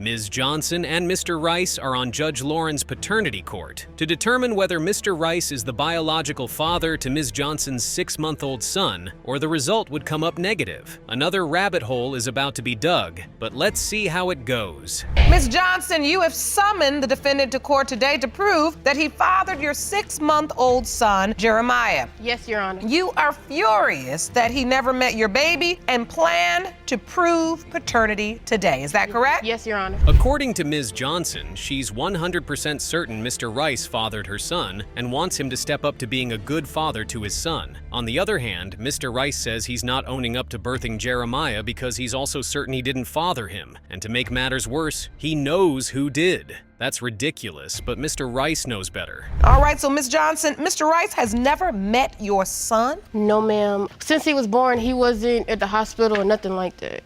Ms. Johnson and Mr. Rice are on Judge Lauren's paternity court to determine whether Mr. Rice is the biological father to Ms. Johnson's 6-month-old son, or the result would come up negative. Another rabbit hole is about to be dug, but let's see how it goes. Ms. Johnson, you have summoned the defendant to court today to prove that he fathered your 6-month-old son, Jeremiah. Yes, Your Honor. You are furious that he never met your baby and plan to prove paternity today. Is that correct? Yes, Your Honor. According to Ms. Johnson, she's 100% certain Mr. Rice fathered her son and wants him to step up to being a good father to his son. On the other hand, Mr. Rice says he's not owning up to birthing Jeremiah because he's also certain he didn't father him. And to make matters worse, he knows who did. That's ridiculous, but Mr. Rice knows better. All right, so Ms. Johnson, Mr. Rice has never met your son? No, ma'am. Since he was born, he wasn't at the hospital or nothing like that.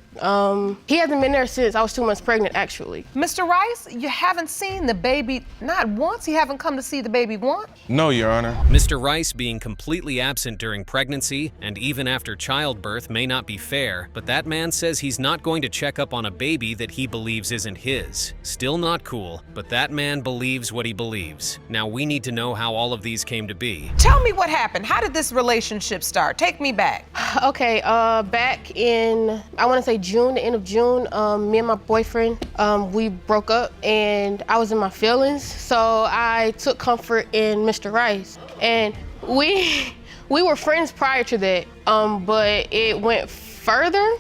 He hasn't been there since I was 2 months pregnant, actually. Mr. Rice, you haven't seen the baby not once? You haven't come to see the baby once? No, Your Honor. Mr. Rice being completely absent during pregnancy and even after childbirth may not be fair, but that man says he's not going to check up on a baby that he believes isn't his. Still not cool, but that man believes what he believes. Now we need to know how all of these came to be. Tell me what happened. How did this relationship start? Take me back. Okay, back in, I want to say June, the end of June, me and my boyfriend, we broke up and I was in my feelings. So I took comfort in Mr. Rice. And we were friends prior to that, but it went further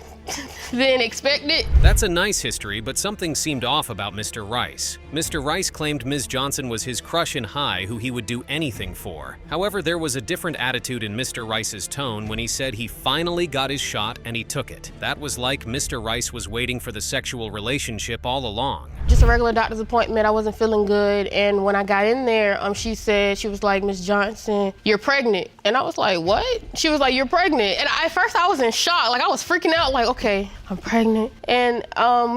than expected. That's a nice history, but something seemed off about Mr. Rice. Mr. Rice claimed Ms. Johnson was his crush in high who he would do anything for. However, there was a different attitude in Mr. Rice's tone when he said he finally got his shot and he took it. That was like Mr. Rice was waiting for the sexual relationship all along. Just a regular doctor's appointment. I wasn't feeling good, and when I got in there, she said, she was like, Ms. Johnson, you're pregnant. And I was like, what? She was like, you're pregnant. And at first I was in shock. Like, I was freaking out, like, okay, I'm pregnant. And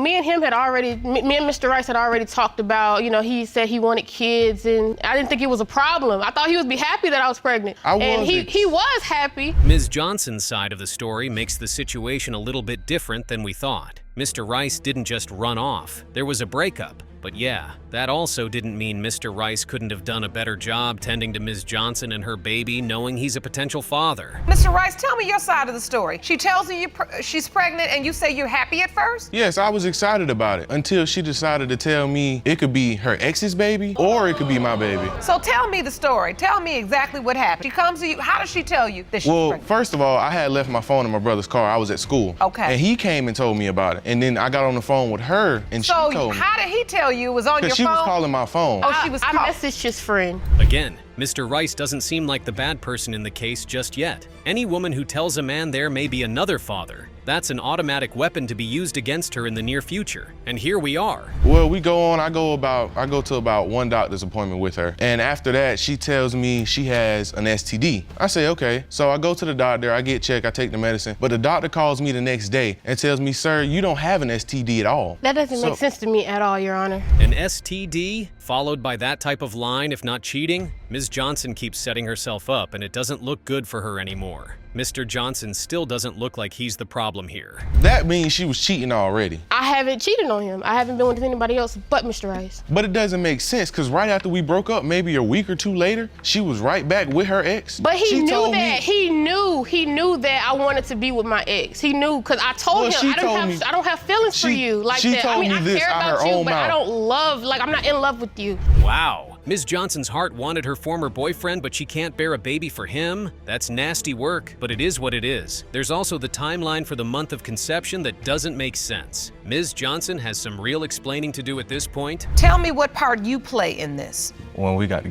me and Mr. Rice had already talked about, he said he wanted kids, and I didn't think it was a problem. I thought he would be happy that I was pregnant. And he was happy. Ms. Johnson's side of the story makes the situation a little bit different than we thought. Mr. Rice didn't just run off. There was a breakup. But yeah, that also didn't mean Mr. Rice couldn't have done a better job tending to Ms. Johnson and her baby, knowing he's a potential father. Mr. Rice, tell me your side of the story. She tells you she's pregnant and you say you're happy at first? Yes, I was excited about it until she decided to tell me it could be her ex's baby or it could be my baby. So tell me the story. Tell me exactly what happened. She comes to you. How does she tell you that she's pregnant? First of all, I had left my phone in my brother's car. I was at school. Okay. And he came and told me about it. And then I got on the phone with her and she told me. So how did he tell you it was on your phone? She was calling my phone. Oh, she was calling. I messaged his friend. Again, Mr. Rice doesn't seem like the bad person in the case just yet. Any woman who tells a man there may be another father, that's an automatic weapon to be used against her in the near future. And here we are. Well, we go on, I go to about one doctor's appointment with her. And after that, she tells me she has an STD. I say, okay. So I go to the doctor, I get checked, I take the medicine. But the doctor calls me the next day and tells me, sir, you don't have an STD at all. That doesn't make sense to me at all, Your Honor. An STD, followed by that type of line, if not cheating? Ms. Johnson keeps setting herself up, and it doesn't look good for her anymore. Mr. Johnson still doesn't look like he's the problem here. That means she was cheating already. I haven't cheated on him. I haven't been with anybody else but Mr. Rice. But it doesn't make sense, because right after we broke up, maybe a week or two later, she was right back with her ex. But he knew that. He knew that I wanted to be with my ex. He knew, because I told him, I don't have feelings for you like that. I mean, I care about you, but I don't love, I'm not in love with you. Wow. Ms. Johnson's heart wanted her former boyfriend, but she can't bear a baby for him? That's nasty work, but it is what it is. There's also the timeline for the month of conception that doesn't make sense. Ms. Johnson has some real explaining to do at this point. Tell me what part you play in this. When we got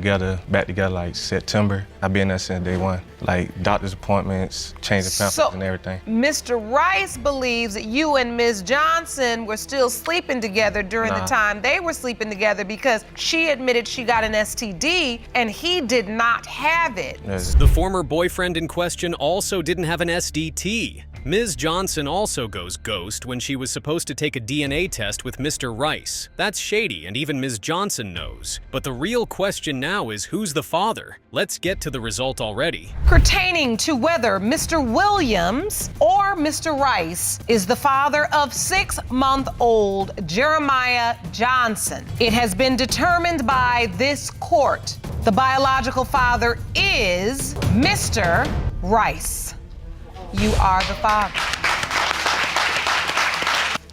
back together like September, I've been there since day one. Like doctor's appointments, changing pampers and everything. Mr. Rice believes that you and Ms. Johnson were still sleeping together during the time they were sleeping together because she admitted she got an STD and he did not have it. The former boyfriend in question also didn't have an SDT. Ms. Johnson also goes ghost when she was supposed to take a DNA test with Mr. Rice. That's shady, and even Ms. Johnson knows. But the real question now is who's the father? Let's get to the result already. Pertaining to whether Mr. Williams or Mr. Rice is the father of 6-month-old Jeremiah Johnson, it has been determined by this court the biological father is Mr. Rice. You are the father.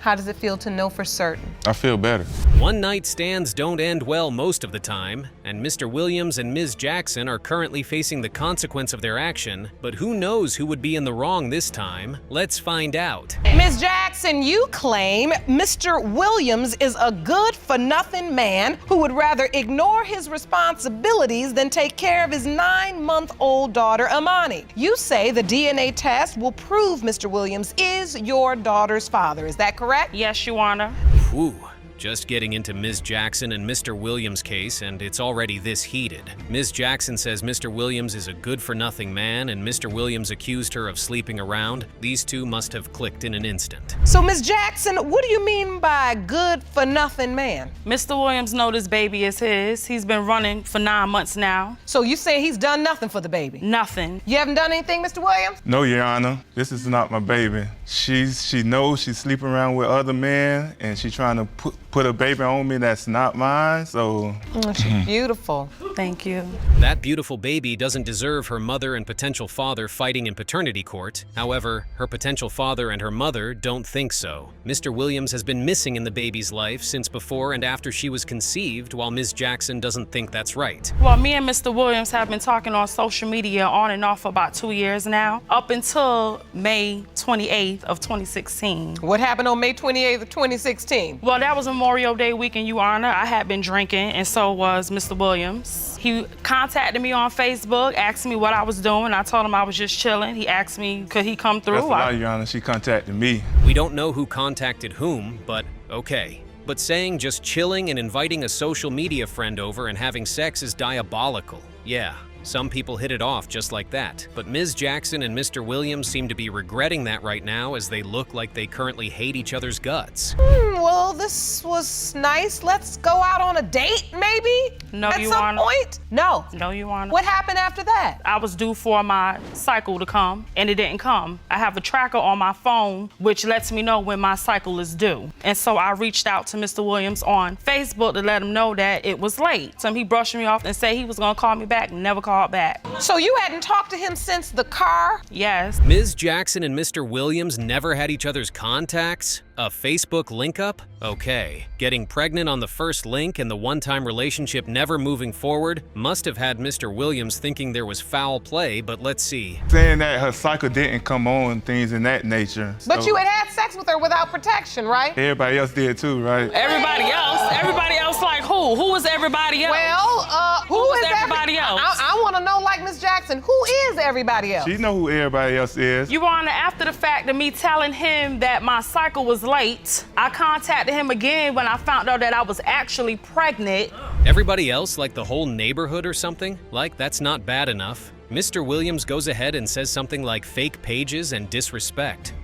How does it feel to know for certain? I feel better. One-night stands don't end well most of the time, and Mr. Williams and Ms. Jackson are currently facing the consequence of their action, but who knows who would be in the wrong this time? Let's find out. Ms. Jackson, you claim Mr. Williams is a good-for-nothing man who would rather ignore his responsibilities than take care of his 9-month-old daughter, Amani. You say the DNA test will prove Mr. Williams is your daughter's father. Is that correct? Yes, Your Honor. Whew. Just getting into Ms. Jackson and Mr. Williams' case, and it's already this heated. Ms. Jackson says Mr. Williams is a good-for-nothing man, and Mr. Williams accused her of sleeping around. These two must have clicked in an instant. So, Ms. Jackson, what do you mean by good-for-nothing man? Mr. Williams knows this baby is his. He's been running for 9 months now. So you say he's done nothing for the baby? Nothing. You haven't done anything, Mr. Williams? No, Your Honor, this is not my baby. She knows she's sleeping around with other men, and she's trying to put a baby on me that's not mine, so. She's beautiful. Thank you. That beautiful baby doesn't deserve her mother and potential father fighting in paternity court. However, her potential father and her mother don't think so. Mr. Williams has been missing in the baby's life since before and after she was conceived, while Ms. Jackson doesn't think that's right. Well, me and Mr. Williams have been talking on social media on and off for about 2 years now, up until May 28th of 2016. What happened on May 28th of 2016? Well, that was Memorial Day weekend, Your Honor. I had been drinking, and so was Mr. Williams. He contacted me on Facebook, asked me what I was doing. I told him I was just chilling. He asked me, could he come through? That's a lie, Your Honor. She contacted me. We don't know who contacted whom, but okay. But saying just chilling and inviting a social media friend over and having sex is diabolical. Yeah. Some people hit it off just like that, but Ms. Jackson and Mr. Williams seem to be regretting that right now as they look like they currently hate each other's guts. Well, this was nice. Let's go out on a date, maybe? No, At Your some Honor. point? No. No, Your Honor. What happened after that? I was due for my cycle to come, and it didn't come. I have a tracker on my phone, which lets me know when my cycle is due. And so I reached out to Mr. Williams on Facebook to let him know that it was late. So he brushed me off and said he was gonna call me back, never called back. So you hadn't talked to him since the car? Yes. Ms. Jackson and Mr. Williams never had each other's contacts? A Facebook link-up? Okay. Getting pregnant on the first link and the one-time relationship never moving forward must have had Mr. Williams thinking there was foul play, but let's see. Saying that her cycle didn't come on, things in that nature. But So you had sex with her without protection, right? everybody else did too, right? Everybody else like who? Who was everybody else? Well, who was is everybody else? I want to know, like Miss Jackson, who is everybody else? She know who everybody else is. Your Honor, after the fact of me telling him that my cycle was late, I contacted him again when I found out that I was actually pregnant. Everybody else, like the whole neighborhood or something? Like, that's not bad enough. Mr. Williams goes ahead and says something like fake pages and disrespect.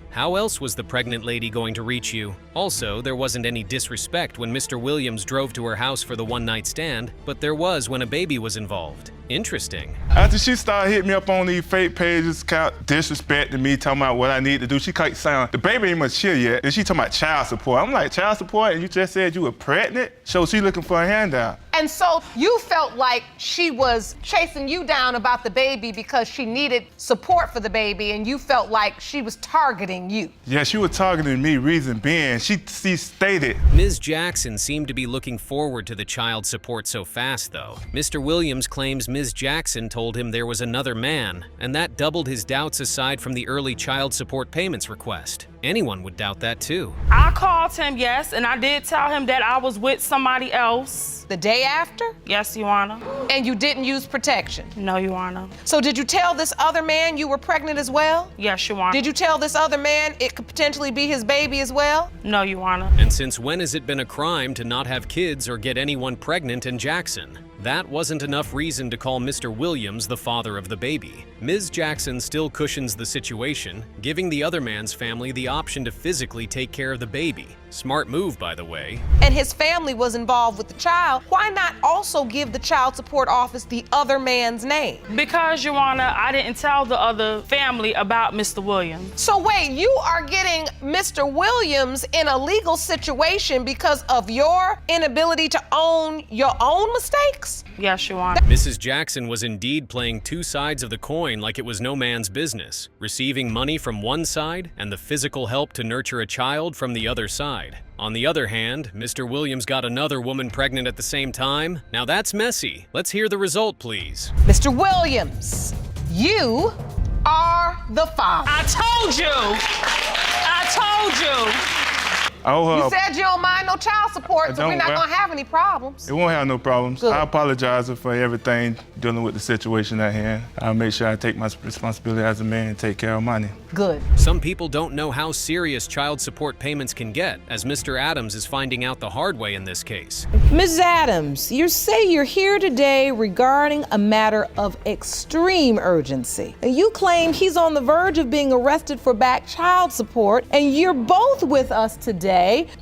How else was the pregnant lady going to reach you? Also, there wasn't any disrespect when Mr. Williams drove to her house for the one-night stand, but there was when a baby was involved. Interesting. After she started hitting me up on these fake pages, disrespecting me, talking about what I need to do, she kept saying, the baby ain't mature yet. Then she talking about child support. I'm like, child support? And you just said you were pregnant? So she looking for a handout. And so you felt like she was chasing you down about the baby because she needed support for the baby, and you felt like she was targeting you. Yeah, she was targeting me, reason being, she stated. Ms. Jackson seemed to be looking forward to the child support so fast, though. Mr. Williams claims Ms. Jackson told him there was another man, and that doubled his doubts aside from the early child support payments request. Anyone would doubt that, too. I called him, yes, and I did tell him that I was with somebody else. The day after? Yes, Your Honor. And you didn't use protection? No, Your Honor. So did you tell this other man you were pregnant as well? Yes, Your Honor. Did you tell this other man it could potentially be his baby as well? No, Your Honor. And since when has it been a crime to not have kids or get anyone pregnant in Jackson? That wasn't enough reason to call Mr. Williams the father of the baby. Ms. Jackson still cushions the situation, giving the other man's family the option to physically take care of the baby. Smart move, by the way. And his family was involved with the child. Why not also give the child support office the other man's name? Because, Your Honor, I didn't tell the other family about Mr. Williams. So wait, you are getting Mr. Williams in a legal situation because of your inability to own your own mistakes? Yes, Your Honor. Mrs. Jackson was indeed playing two sides of the coin like it was no man's business, receiving money from one side and the physical help to nurture a child from the other side. On the other hand, Mr. Williams got another woman pregnant at the same time. Now that's messy. Let's hear the result, please. Mr. Williams, you are the father. I told you! I told you! You said you don't mind no child support, so we're not gonna have any problems. It won't have no problems. Good. I apologize for everything dealing with the situation at hand. I'll make sure I take my responsibility as a man and take care of money. Good. Some people don't know how serious child support payments can get, as Mr. Adams is finding out the hard way in this case. Ms. Adams, you say you're here today regarding a matter of extreme urgency. You claim he's on the verge of being arrested for back child support, and you're both with us today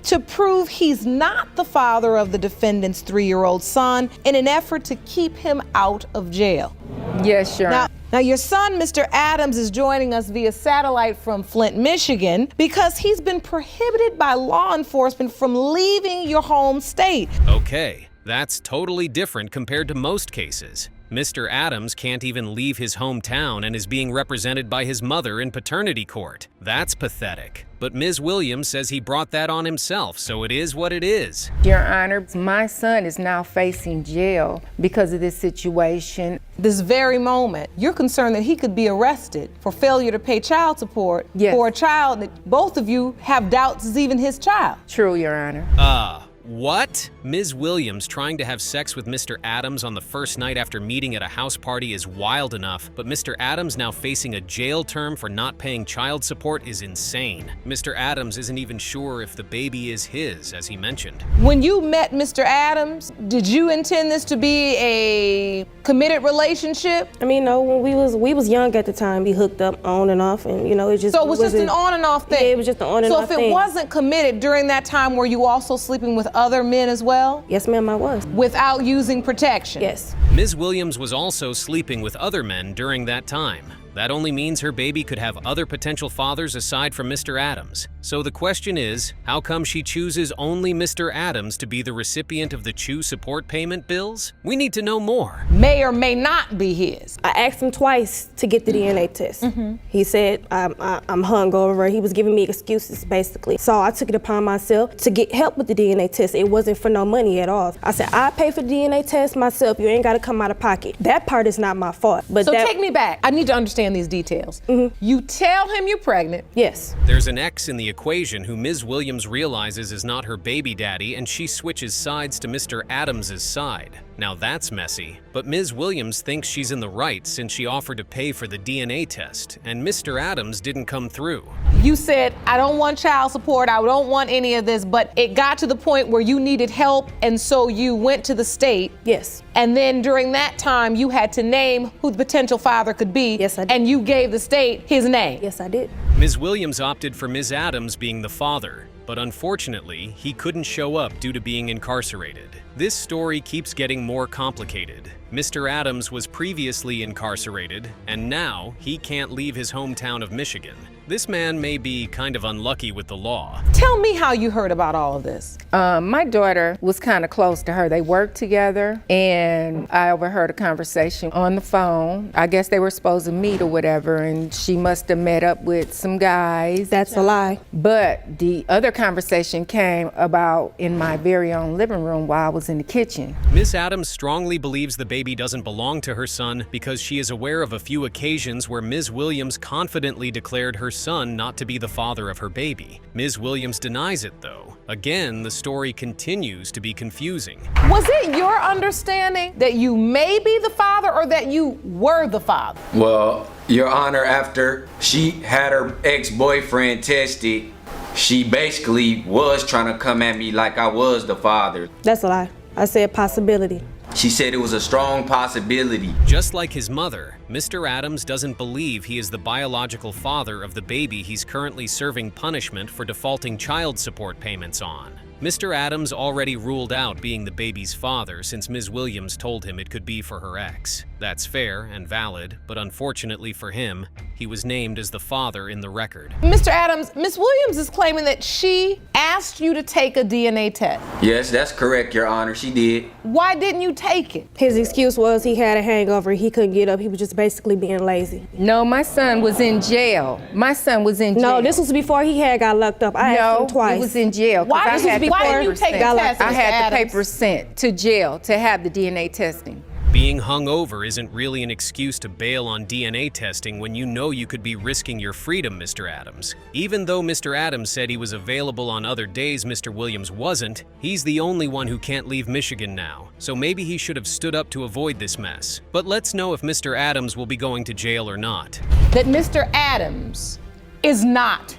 to prove he's not the father of the defendant's 3-year-old son in an effort to keep him out of jail. Yes, sure. Now, your son, Mr. Adams, is joining us via satellite from Flint, Michigan, because he's been prohibited by law enforcement from leaving your home state. Okay, that's totally different compared to most cases. Mr. Adams can't even leave his hometown and is being represented by his mother in paternity court. That's pathetic. But Ms. Williams says he brought that on himself, so it is what it is. Your Honor, my son is now facing jail because of this situation. This very moment, you're concerned that he could be arrested for failure to pay child support for a child that both of you have doubts is even his child. True, Your Honor. What? Ms. Williams trying to have sex with Mr. Adams on the first night after meeting at a house party is wild enough, but Mr. Adams now facing a jail term for not paying child support is insane. Mr. Adams isn't even sure if the baby is his, as he mentioned. When you met Mr. Adams, did you intend this to be a committed relationship? I mean, no, when we was young at the time, we hooked up on and off, and it just So it was just an on and off thing? Yeah, it was just an on and off thing. So if it wasn't committed during that time, were you also sleeping with other men as well? Yes, ma'am, I was. Without using protection? Yes. Ms. Williams was also sleeping with other men during that time. That only means her baby could have other potential fathers aside from Mr. Adams. So the question is, how come she chooses only Mr. Adams to be the recipient of the CHU support payment bills? We need to know more. May or may not be his. I asked him twice to get the DNA test. He said, I'm hungover. He was giving me excuses, basically. So I took it upon myself to get help with the DNA test. It wasn't for no money at all. I said, I pay for the DNA test myself. You ain't got to come out of pocket. That part is not my fault. But so take me back. I need to understand these details. You tell him you're pregnant. Yes. There's an X in the equation who Ms. Williams realizes is not her baby daddy, and she switches sides to Mr. Adams's side. Now that's messy, but Ms. Williams thinks she's in the right since she offered to pay for the DNA test, and Mr. Adams didn't come through. You said, I don't want child support, I don't want any of this, but it got to the point where you needed help, and so you went to the state. Yes. And then during that time, you had to name who the potential father could be. Yes, I did. And you gave the state his name. Yes, I did. Ms. Williams opted for Ms. Adams being the father, but unfortunately, he couldn't show up due to being incarcerated. This story keeps getting more complicated. Mr. Adams was previously incarcerated, and now he can't leave his hometown of Michigan. This man may be kind of unlucky with the law. Tell me how you heard about all of this. My daughter was kind of close to her. They worked together, and I overheard a conversation on the phone. I guess they were supposed to meet or whatever, and she must have met up with some guys. That's a lie. But the other conversation came about in my very own living room while I was in the kitchen. Ms. Adams strongly believes the baby doesn't belong to her son because she is aware of a few occasions where Ms. Williams confidently declared her son not to be the father of her baby. Ms. Williams denies it, though. Again, the story continues to be confusing. Was it your understanding that you may be the father or that you were the father? Well, Your Honor, after she had her ex-boyfriend tested, she basically was trying to come at me like I was the father. That's a lie. I said possibility. She said it was a strong possibility. Just like his mother, Mr. Adams doesn't believe he is the biological father of the baby he's currently serving punishment for defaulting child support payments on. Mr. Adams already ruled out being the baby's father since Ms. Williams told him it could be for her ex. That's fair and valid, but unfortunately for him, he was named as the father in the record. Mr. Adams, Ms. Williams is claiming that she asked you to take a DNA test. Yes, that's correct, Your Honor, she did. Why didn't you take it? His excuse was he had a hangover, he couldn't get up, he was just basically being lazy. No, my son was in jail. My son was in jail. No, this was before he had got locked up. I asked him twice. He was in jail. Why didn't you take the test, I Mr. had the Adams? paper sent to jail to have the DNA testing. Being hungover isn't really an excuse to bail on DNA testing when you know you could be risking your freedom, Mr. Adams. Even though Mr. Adams said he was available on other days Mr. Williams wasn't, he's the only one who can't leave Michigan now, so maybe he should have stood up to avoid this mess. But let's know if Mr. Adams will be going to jail or not. That Mr. Adams is not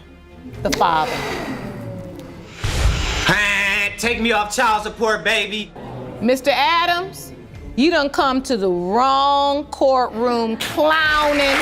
the father. Take me off child support, baby. Mr. Adams, you done come to the wrong courtroom clowning.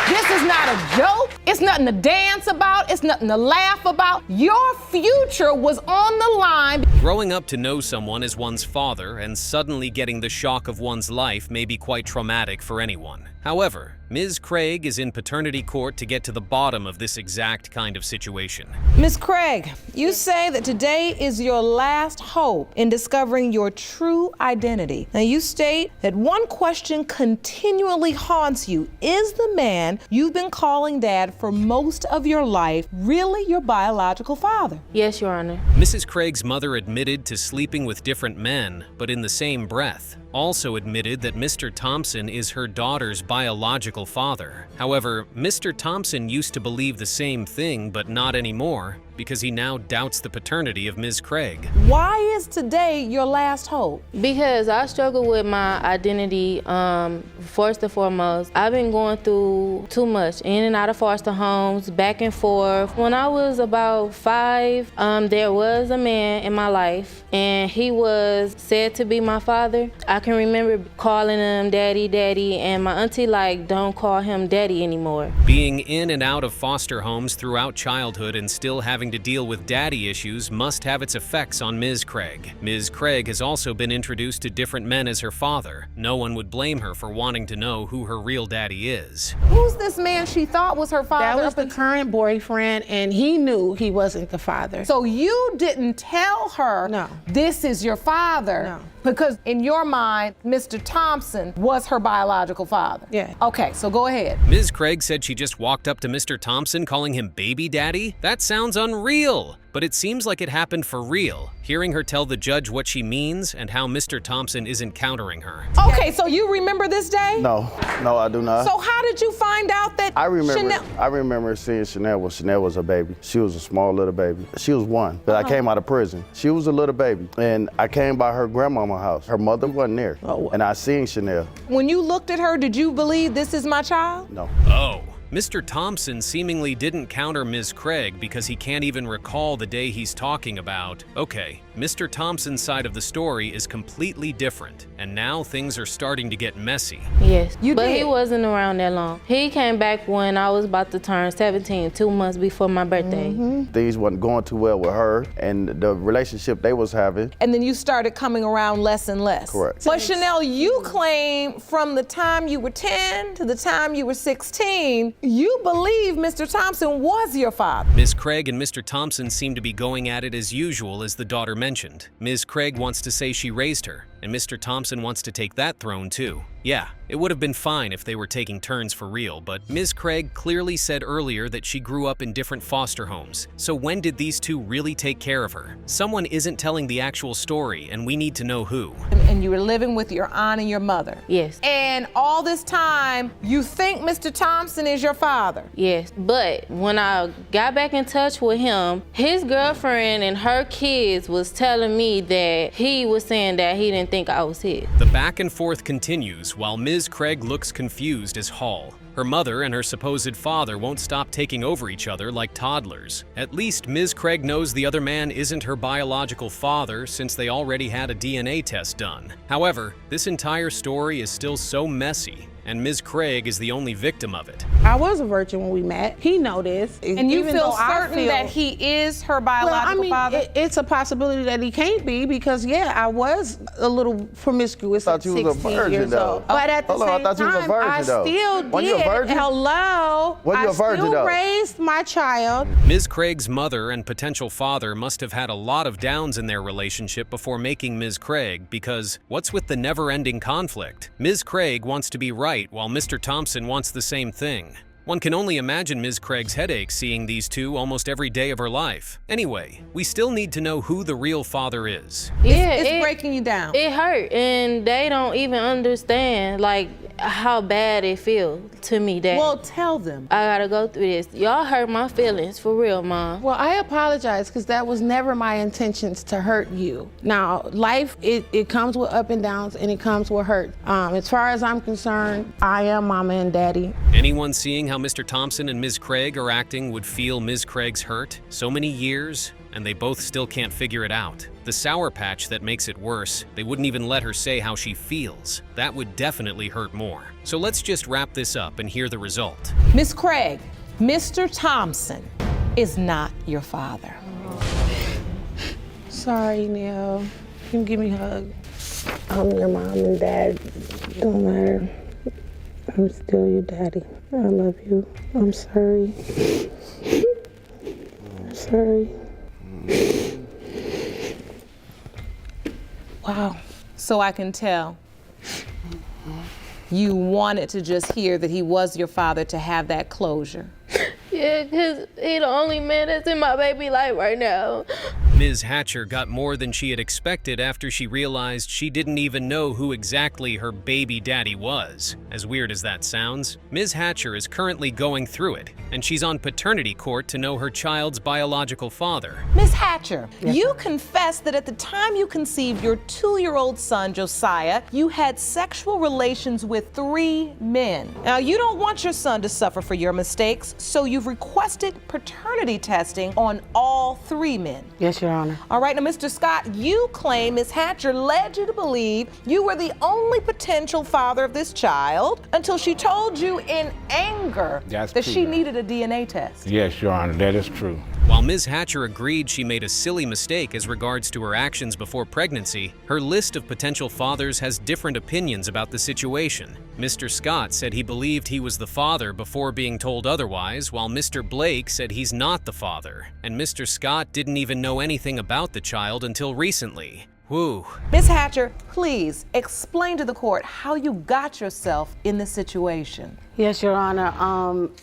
This is not a joke. It's nothing to dance about. It's nothing to laugh about. Your future was on the line. Growing up to know someone as one's father and suddenly getting the shock of one's life may be quite traumatic for anyone. However, Ms. Craig is in paternity court to get to the bottom of this exact kind of situation. Ms. Craig, you say that today is your last hope in discovering your true identity. Now, you state that one question continually haunts you. Is the man you've been calling dad for most of your life really your biological father? Yes, Your Honor. Mrs. Craig's mother admitted to sleeping with different men, but in the same breath, also admitted that Mr. Thompson is her daughter's biological father. However, Mr. Thompson used to believe the same thing, but not anymore, because he now doubts the paternity of Ms. Craig. Why is today your last hope? Because I struggle with my identity, first and foremost. I've been going through too much, in and out of foster homes, back and forth. When I was about 5, there was a man in my life, and he was said to be my father. I can remember calling him daddy, daddy, and my auntie like, don't call him daddy anymore. Being in and out of foster homes throughout childhood and still having to deal with daddy issues must have its effects on Ms. Craig. Ms. Craig has also been introduced to different men as her father. No one would blame her for wanting to know who her real daddy is. Who's this man she thought was her father? That was the current boyfriend, and he knew he wasn't the father. So you didn't tell her, No. this is your father? No. Because in your mind, Mr. Thompson was her biological father? Yeah. Okay, so go ahead. Ms. Craig said she just walked up to Mr. Thompson calling him baby daddy? That sounds unreal. But it seems like it happened for real, hearing her tell the judge what she means and how Mr. Thompson isn't countering her. Okay, so you remember this day? No, I do not. So how did you find out that I remember Chanel... I remember seeing Chanel when Chanel was a baby. She was a small little baby. She was 1, but I came out of prison. She was a little baby, and I came by her grandmama's house. Her mother wasn't there, and I seen Chanel. When you looked at her, did you believe this is my child? No. Oh. Mr. Thompson seemingly didn't counter Ms. Craig because he can't even recall the day he's talking about. Okay, Mr. Thompson's side of the story is completely different, and now things are starting to get messy. Yes, You but did? he wasn't around that long. He came back when I was about to turn 17, 2 months before my birthday. Things wasn't going too well with her, and the relationship they was having. And then you started coming around less and less. Correct. But Chanel, you claim from the time you were 10 to the time you were 16, you believe Mr. Thompson was your father. Ms. Craig and Mr. Thompson seem to be going at it as usual, as the daughter mentioned. Ms. Craig wants to say she raised her, and Mr. Thompson wants to take that throne too. Yeah, it would have been fine if they were taking turns for real, but Ms. Craig clearly said earlier that she grew up in different foster homes. So when did these two really take care of her? Someone isn't telling the actual story, and we need to know who. And you were living with your aunt and your mother. Yes. And all this time, you think Mr. Thompson is your father. Yes, but when I got back in touch with him, his girlfriend and her kids was telling me that he was saying that he didn't think I was his. The back and forth continues while Ms. Craig looks confused as Hall. Her mother and her supposed father won't stop taking over each other like toddlers. At least Ms. Craig knows the other man isn't her biological father since they already had a DNA test done. However, this entire story is still so messy, and Ms. Craig is the only victim of it. I was a virgin when we met. He know this. And you Even feel though I certain that he is her Well, biological I mean, father? it's a possibility that he can't be because, yeah, I was a little promiscuous at 16 years old. But at the same time, I still did. Hello. I still raised my child. Ms. Craig's mother and potential father must have had a lot of downs in their relationship before making Ms. Craig, because what's with the never-ending conflict? Ms. Craig wants to be right while Mr. Thompson wants the same thing. One can only imagine Ms. Craig's headache seeing these two almost every day of her life. Anyway, we still need to know who the real father is. Yeah, it's breaking you down. It hurt, and they don't even understand, like, how bad it feels to me that Well, tell them. I gotta go through this. Y'all hurt my feelings, for real, Mom. Well, I apologize because that was never my intentions to hurt you. Now, life, it comes with up and downs and it comes with hurt. As far as I'm concerned, I am Mama and Daddy. Anyone seeing how Mr. Thompson and Ms. Craig are acting would feel Ms. Craig's hurt. So many years, and they both still can't figure it out. The sour patch that makes it worse, they wouldn't even let her say how she feels. That would definitely hurt more. So let's just wrap this up and hear the result. Miss Craig, Mr. Thompson is not your father. Sorry, Neil. You can give me a hug. I'm your mom and dad. Don't matter. I'm still your daddy. I love you. I'm sorry. I'm sorry. Wow. So I can tell you wanted to just hear that he was your father to have that closure. Yeah, because he the only man that's in my baby life right now. Ms. Hatcher got more than she had expected after she realized she didn't even know who exactly her baby daddy was. As weird as that sounds, Ms. Hatcher is currently going through it, and she's on paternity court to know her child's biological father. Ms. Hatcher, you confessed that at the time you conceived your 2-year-old son, Josiah, you had sexual relations with 3 men. Now, you don't want your son to suffer for your mistakes, so you've requested paternity testing on all 3 men. Yes, Your Honor. All right, now, Mr. Scott, you claim Ms. Hatcher led you to believe you were the only potential father of this child until she told you in anger that she needed a DNA test. Yes, Your Honor, that is true. While Ms. Hatcher agreed she made a silly mistake as regards to her actions before pregnancy, her list of potential fathers has different opinions about the situation. Mr. Scott said he believed he was the father before being told otherwise, while Mr. Blake said he's not the father. And Mr. Scott didn't even know anything about the child until recently. Whew. Ms. Hatcher, please explain to the court how you got yourself in this situation. Yes, Your Honor.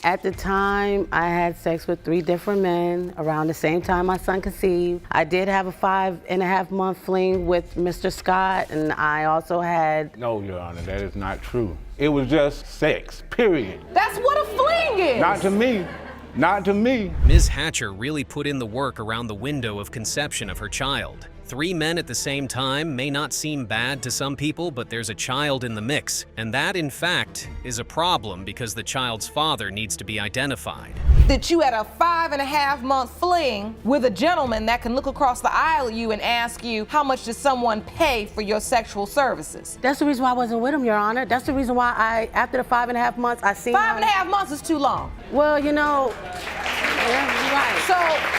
At the time, I had sex with 3 different men around the same time my son conceived. I did have a 5.5-month fling with Mr. Scott, and I also had... No, Your Honor, that is not true. It was just sex, period. That's what a fling is! Not to me. Not to me. Ms. Hatcher really put in the work around the window of conception of her child. 3 men at the same time may not seem bad to some people, but there's a child in the mix. And that, in fact, is a problem because the child's father needs to be identified. That you had a 5.5-month fling with a gentleman that can look across the aisle at you and ask you, how much does someone pay for your sexual services? That's the reason why I wasn't with him, Your Honor. That's the reason why after the 5.5 months, I seen 5.5 months is too long. Well, you know, yeah, you're right. So,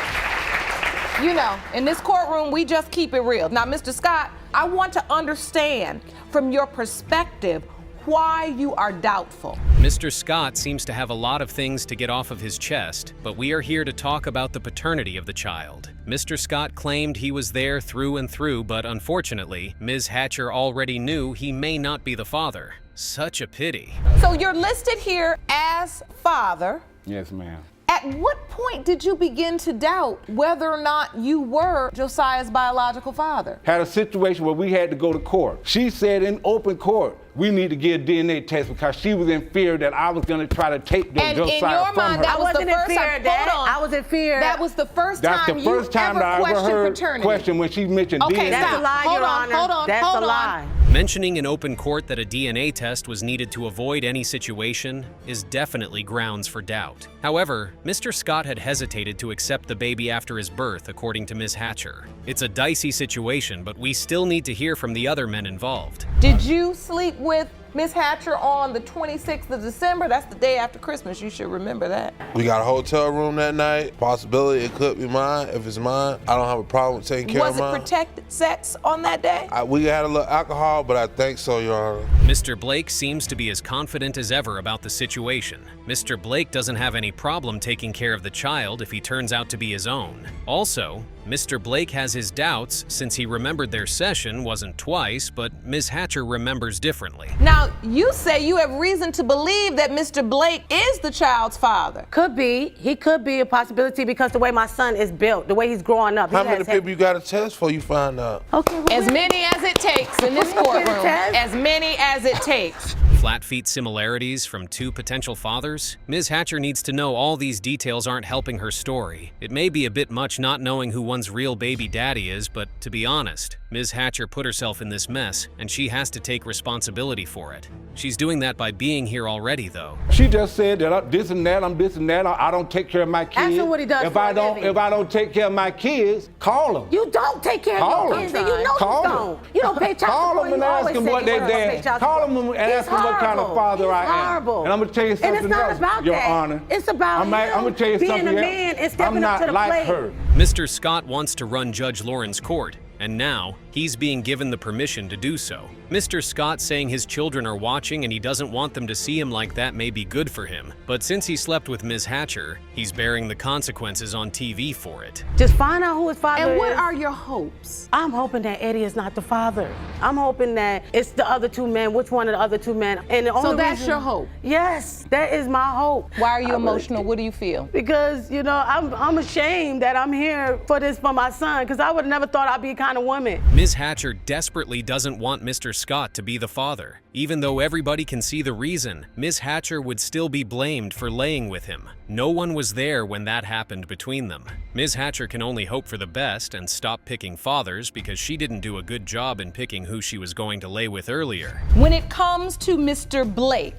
you know, in this courtroom, we just keep it real. Now, Mr. Scott, I want to understand from your perspective why you are doubtful. Mr. Scott seems to have a lot of things to get off of his chest, but we are here to talk about the paternity of the child. Mr. Scott claimed he was there through and through, but unfortunately, Ms. Hatcher already knew he may not be the father. Such a pity. So you're listed here as father. Yes, ma'am. At what point did you begin to doubt whether or not you were Josiah's biological father? Had a situation where we had to go to court. She said in open court, we need to get a DNA test because she was in fear that I was going to try to take Josiah from her. And in your mind, that was the first time. Hold on. I was in fear. That was the first That's time the first you time ever that I ever questioned heard paternity. question when she mentioned Okay, DNA. That's a lie, Your Honor. Hold on. That's a lie. Mentioning in open court that a DNA test was needed to avoid any situation is definitely grounds for doubt. However, Mr. Scott had hesitated to accept the baby after his birth, according to Ms. Hatcher. It's a dicey situation, but we still need to hear from the other men involved. Did you sleep with Miss Hatcher on the 26th of December? That's the day after Christmas. You should remember that. We got a hotel room that night. Possibility it could be mine. If it's mine, I don't have a problem taking care of mine. Was it protected sex on that day? We had a little alcohol, but I think so, Your Honor. Mr. Blake seems to be as confident as ever about the situation. Mr. Blake doesn't have any problem taking care of the child if he turns out to be his own. Also, Mr. Blake has his doubts since he remembered their session wasn't twice, but Ms. Hatcher remembers differently. Now, you say you have reason to believe that Mr. Blake is the child's father. Could be. He could be a possibility because the way my son is built, the way he's growing up. How many people you got to test before you find out? Okay, well, As many as it takes in this courtroom. As many as it takes. Flat feet similarities from two potential fathers? Ms. Hatcher needs to know all these details aren't helping her story. It may be a bit much not knowing who one's real baby daddy is, but to be honest, Ms. Hatcher put herself in this mess, and she has to take responsibility for it. She's doing that by being here already, though. She just said that I'm this and that, I don't take care of my kids. Ask him what he does if for I a don't, living. If I don't take care of my kids, call them. You don't take care of your kids, and you know you don't. You don't pay child Call support. them and You ask always them say what you they don't pay did. child Call support. them and ask them what kind of father I am. Horrible. And I'm gonna tell you something And it's not else, about Your that. Honor. It's about I'm gonna tell you being something a else. man and stepping I'm up to the not like plate. her. Mr. Scott wants to run Judge Lauren's court, and now he's being given the permission to do so. Mr. Scott saying his children are watching and he doesn't want them to see him like that may be good for him, but since he slept with Ms. Hatcher, he's bearing the consequences on TV for it. Just find out who his father is. And what are your hopes? I'm hoping that Eddie is not the father. I'm hoping that it's the other two men, which one of the other two men. And the only So that's reason, your hope? Yes, that is my hope. Why are you emotional? What do you feel? Because, you know, I'm ashamed that I'm here for this for my son, because I would have never thought I'd be a kind of woman. Ms. Hatcher desperately doesn't want Mr. Scott to be the father. Even though everybody can see the reason, Ms. Hatcher would still be blamed for laying with him. No one was there when that happened between them. Ms. Hatcher can only hope for the best and stop picking fathers because she didn't do a good job in picking who she was going to lay with earlier. When it comes to Mr. Blake,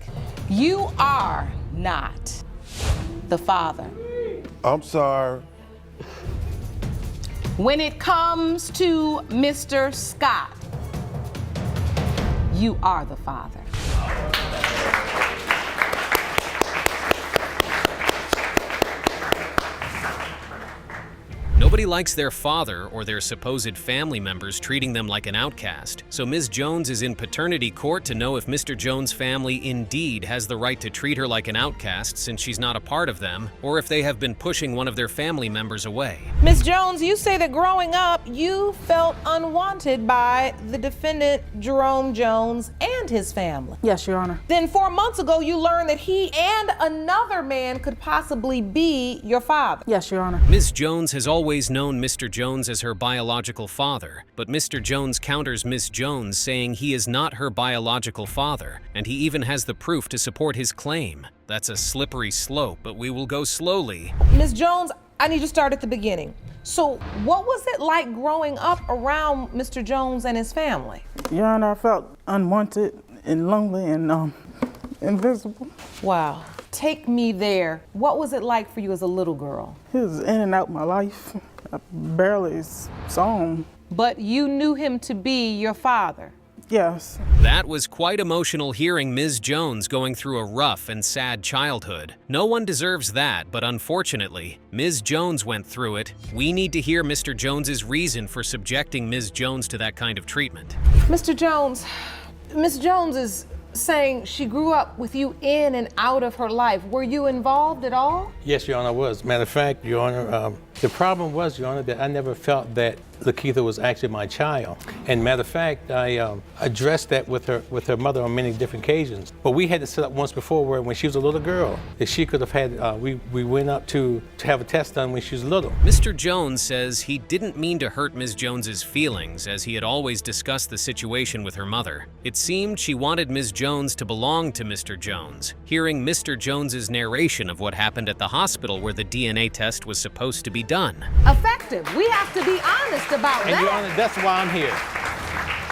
you are not the father. I'm sorry. When it comes to Mr. Scott, you are the father. Nobody likes their father or their supposed family members treating them like an outcast, so Ms. Jones is in paternity court to know if Mr. Jones' family indeed has the right to treat her like an outcast since she's not a part of them, or if they have been pushing one of their family members away. Ms. Jones, you say that growing up, you felt unwanted by the defendant, Jerome Jones, and his family. Yes, Your Honor. Then 4 months ago, you learned that he and another man could possibly be your father. Yes, Your Honor. Ms. Jones has always known Mr. Jones as her biological father, but Mr. Jones counters Ms. Jones saying he is not her biological father, and he even has the proof to support his claim. That's a slippery slope, but we will go slowly. Ms. Jones, I need to start at the beginning. So what was it like growing up around Mr. Jones and his family? Your Honor, I felt unwanted and lonely and invisible. Wow. Take me there. What was it like for you as a little girl? He was in and out my life. I barely saw him. But you knew him to be your father? Yes. That was quite emotional hearing Ms. Jones going through a rough and sad childhood. No one deserves that, but unfortunately, Ms. Jones went through it. We need to hear Mr. Jones's reason for subjecting Ms. Jones to that kind of treatment. Mr. Jones, Ms. Jones is saying she grew up with you in and out of her life. Were you involved at all? Yes, Your Honor, I was. Matter of fact, Your Honor, the problem was, Your Honor, that I never felt that Lakeitha was actually my child. And matter of fact, I addressed that with her mother on many different occasions. But we had to set up once before where when she was a little girl, that she could have had, we went up to have a test done when she was little. Mr. Jones says he didn't mean to hurt Ms. Jones's feelings, as he had always discussed the situation with her mother. It seemed she wanted Ms. Jones to belong to Mr. Jones. Hearing Mr. Jones's narration of what happened at the hospital where the DNA test was supposed to be done. Effective. We have to be honest about And that. Your Honor, that's why I'm here.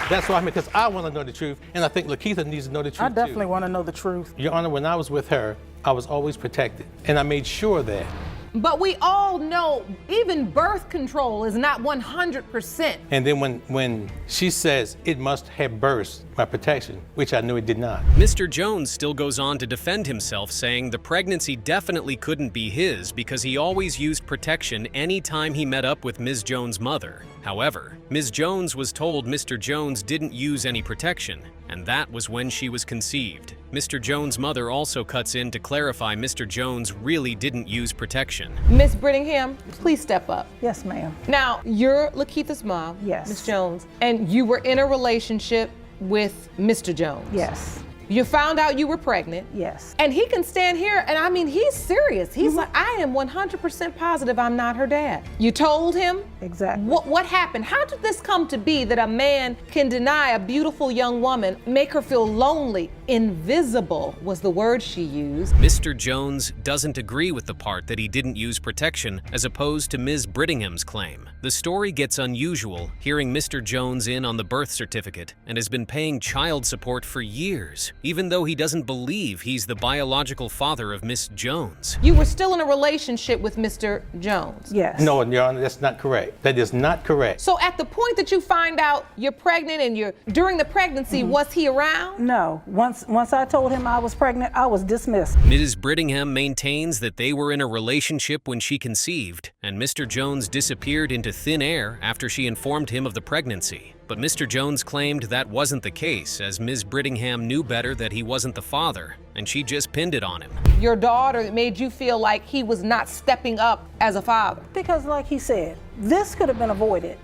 That's why because I want to know the truth, and I think Lakeitha needs to know the truth I definitely want to know the truth. Your Honor, when I was with her, I was always protected, and I made sure that. But we all know even birth control is not 100%. And then when she says it must have burst my protection, which I knew it did not. Mr. Jones still goes on to defend himself, saying the pregnancy definitely couldn't be his because he always used protection anytime he met up with Ms. Jones' mother. However, Ms. Jones was told Mr. Jones didn't use any protection, and that was when she was conceived. Mr. Jones' mother also cuts in to clarify Mr. Jones really didn't use protection. Miss Brittingham, please step up. Yes, ma'am. Now, you're Lakeitha's mom, Yes. Miss Jones, and you were in a relationship with Mr. Jones. Yes. You found out you were pregnant. Yes. And he can stand here, and I mean, he's serious. He's like, I am 100% positive I'm not her dad. You told him? Exactly. What happened? How did this come to be that a man can deny a beautiful young woman, make her feel lonely, invisible was the word she used? Mr. Jones doesn't agree with the part that he didn't use protection as opposed to Ms. Brittingham's claim. The story gets unusual, hearing Mr. Jones in on the birth certificate and has been paying child support for years, even though he doesn't believe he's the biological father of Miss Jones. You were still in a relationship with Mr. Jones? Yes. No, Your Honor, that's not correct. That is not correct. So at the point that you find out you're pregnant and during the pregnancy, was he around? No. Once I told him I was pregnant, I was dismissed. Ms. Brittingham maintains that they were in a relationship when she conceived, and Mr. Jones disappeared into thin air after she informed him of the pregnancy. But Mr. Jones claimed that wasn't the case, as Ms. Brittingham knew better that he wasn't the father, and she just pinned it on him. Your daughter made you feel like he was not stepping up as a father. Because like he said, this could have been avoided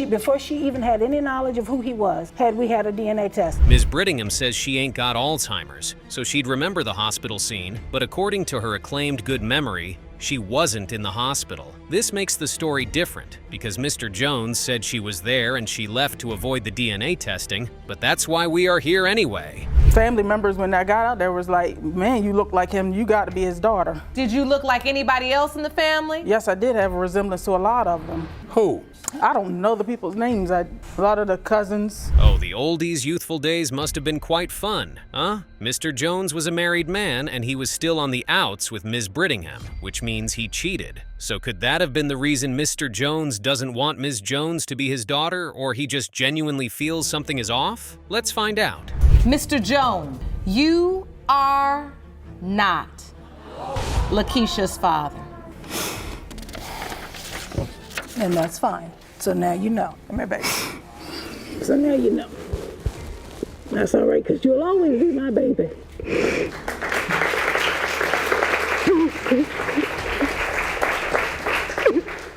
before she even had any knowledge of who he was, had we had a DNA test. Ms. Brittingham says she ain't got Alzheimer's, so she'd remember the hospital scene, but according to her acclaimed good memory, she wasn't in the hospital. This makes the story different because Mr. Jones said she was there and she left to avoid the DNA testing, but that's why we are here anyway. Family members, when I got out there, was like, man, you look like him, you got to be his daughter. Did you look like anybody else in the family? Yes, I did have a resemblance to a lot of them. Who? I don't know the people's names. A lot of the cousins. Oh, the oldies' youthful days must have been quite fun, huh? Mr. Jones was a married man and he was still on the outs with Ms. Brittingham, which means he cheated. So could that have been the reason Mr. Jones doesn't want Ms. Jones to be his daughter, or he just genuinely feels something is off? Let's find out. Mr. Jones, you are not Lakeisha's father. And that's fine. So now you know. Come here, baby. So now you know. That's all right, because you'll always be my baby.